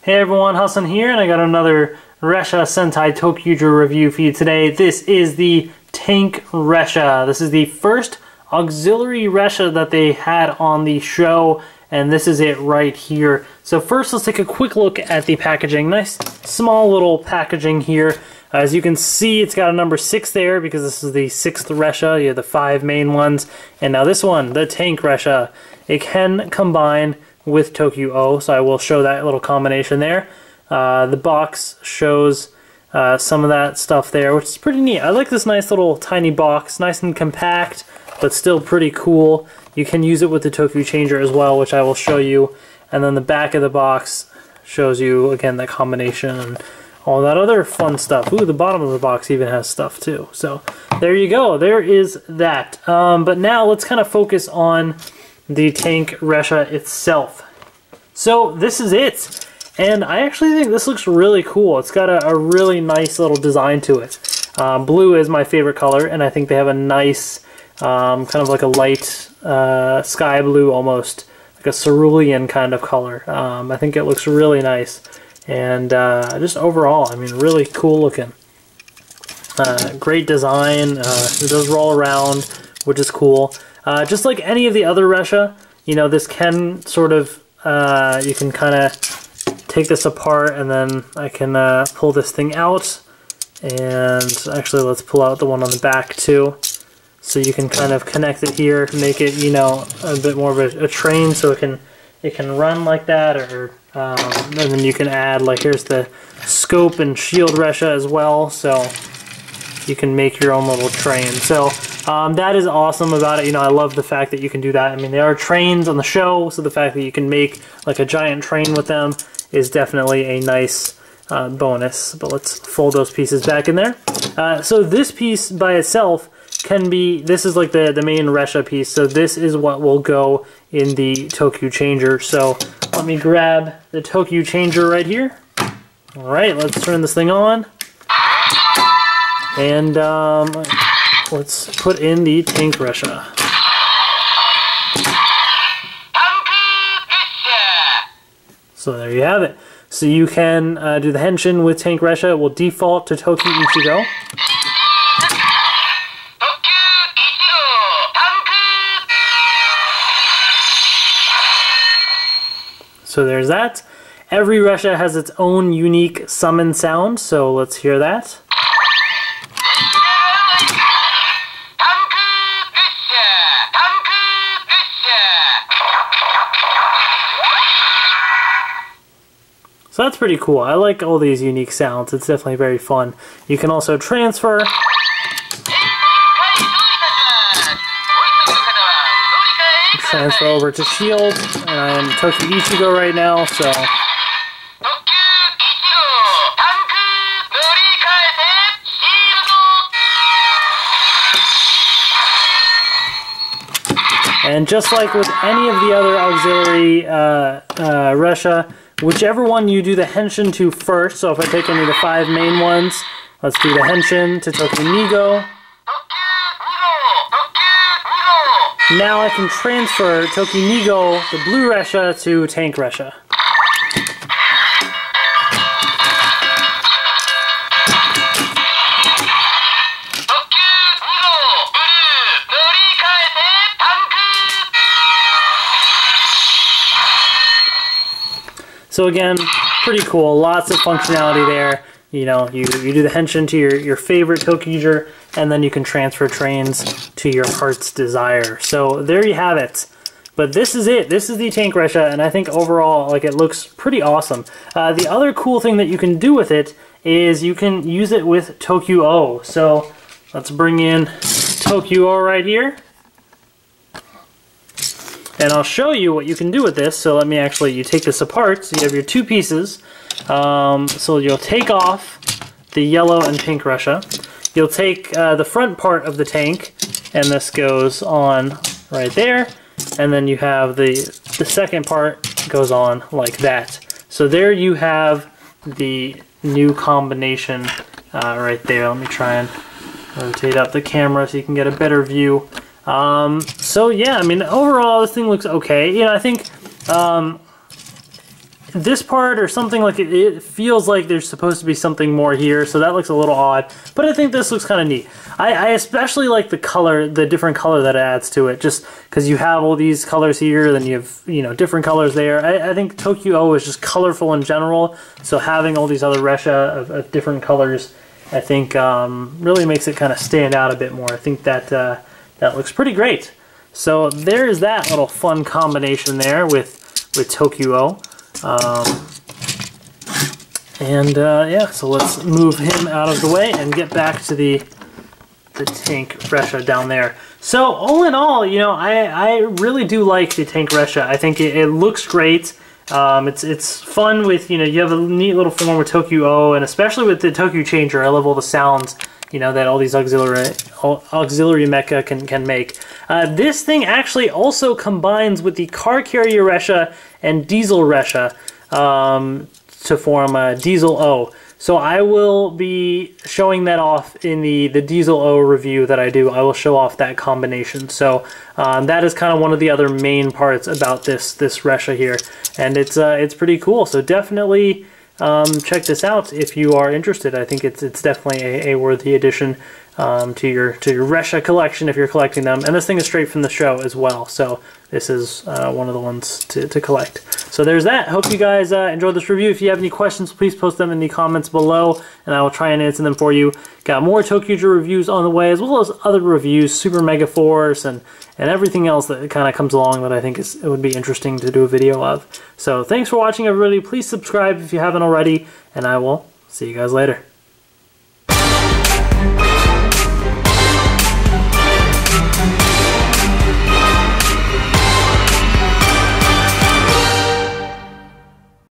Hey everyone, Hassan here, and I got another Ressha Sentai ToQger review for you today. This is the Tank Ressha. This is the first auxiliary Ressha that they had on the show, and this is it right here. So first, let's take a quick look at the packaging. Nice small little packaging here. As you can see, it's got a number 6 there because this is the 6th Ressha. You have the 5 main ones. And now this one, the Tank Ressha, it can combine with ToQ-Oh, so I will show that little combination there. The box shows some of that stuff there, which is pretty neat. I like this nice little tiny box, nice and compact, but still pretty cool. You can use it with the ToQ-Changer as well, which I will show you. And then the back of the box shows you, again, that combination and all that other fun stuff. Ooh, the bottom of the box even has stuff too. So there you go. There is that. But now let's kind of focus on the Tank Ressha itself. So this is it. And I actually think this looks really cool. It's got a really nice little design to it. Blue is my favorite color, and I think they have a nice, kind of like a light sky blue almost, like a cerulean kind of color. I think it looks really nice. And just overall, I mean, really cool looking. Great design. It does roll around, which is cool. Just like any of the other Ressha, you know, this can sort of, you can kind of take this apart, and then I can pull this thing out. And actually, let's pull out the one on the back too. So you can kind of connect it here, make it, you know, a bit more of a train, so it can run like that, or and then you can add, like, here's the scope and shield Ressha as well, so you can make your own little train. So that is awesome about it. You know, I love the fact that you can do that. I mean, there are trains on the show, so the fact that you can make like a giant train with them is definitely a nice bonus. But let's fold those pieces back in there. So this piece by itself can be, this is like the main Ressha piece, so this is what will go in the ToQ-Changer. So let me grab the ToQ-Changer right here. Alright, let's turn this thing on. And let's put in the Tank Ressha. So there you have it. So you can do the henshin with Tank Ressha. It will default to ToQ-Ichigo. So there's that. Every Ressha has its own unique summon sound, so let's hear that. So that's pretty cool. I like all these unique sounds. It's definitely very fun. You can also transfer. Transfer over to shield, and I'm ToQ-Ichigo right now, so. And just like with any of the other auxiliary Ressha, whichever one you do the henshin to first, so if I take any of the 5 main ones, let's do the henshin to ToQ-Nigo. Now I can transfer ToQ-Nigo, the blue Ressha, to Tank Ressha. So again, pretty cool. Lots of functionality there. You know, you do the henshin to your favorite ToQger, and then you can transfer trains to your heart's desire. So there you have it. But this is it. This is the Tank Ressha, and I think overall, like, it looks pretty awesome. The other cool thing that you can do with it is you can use it with ToQ-Oh. So let's bring in ToQ-Oh right here. And I'll show you what you can do with this. So let me actually, you take this apart. So you have your 2 pieces. So you'll take off the yellow and pink Ressha. You'll take the front part of the tank, and this goes on right there. And then you have the second part goes on like that. So there you have the new combination right there. Let me try and rotate up the camera so you can get a better view. So yeah, I mean, overall this thing looks okay. You know, I think this part or something like it feels like there's supposed to be something more here, so that looks a little odd, but I think this looks kind of neat. I especially like the color, the different color that it adds to it, just because you have all these colors here, then you have, you know, different colors there. I think ToQ-Oh is just colorful in general, so having all these other Ressha of different colors, I think really makes it kind of stand out a bit more. I think that that looks pretty great. So there's that little fun combination there with ToQ-Oh. Yeah, so let's move him out of the way and get back to the Tank Ressha down there. So all in all, you know, I really do like the Tank Ressha. I think it looks great. It's fun with, you know, you have a neat little form with ToQ-Oh, and especially with the ToQ-Changer, I love all the sounds, you know, that all these auxiliary mecha can make. This thing actually also combines with the Car Carrier Ressha and Diesel Ressha to form a Diesel-Oh. So I will be showing that off in the Diesel-Oh review that I do. I will show off that combination. So that is kind of one of the other main parts about this Ressha here, and it's pretty cool. So definitely check this out if you are interested. I think it's definitely a worthy addition to your Ressha collection if you're collecting them. And this thing is straight from the show as well, so this is one of the ones to collect. So there's that. Hope you guys enjoyed this review. If you have any questions, please post them in the comments below, and I will try and answer them for you. Got more ToQger reviews on the way, as well as other reviews, Super Mega Force, and everything else that kind of comes along that I think it would be interesting to do a video of. So thanks for watching, everybody. Please subscribe if you haven't already, and I will see you guys later.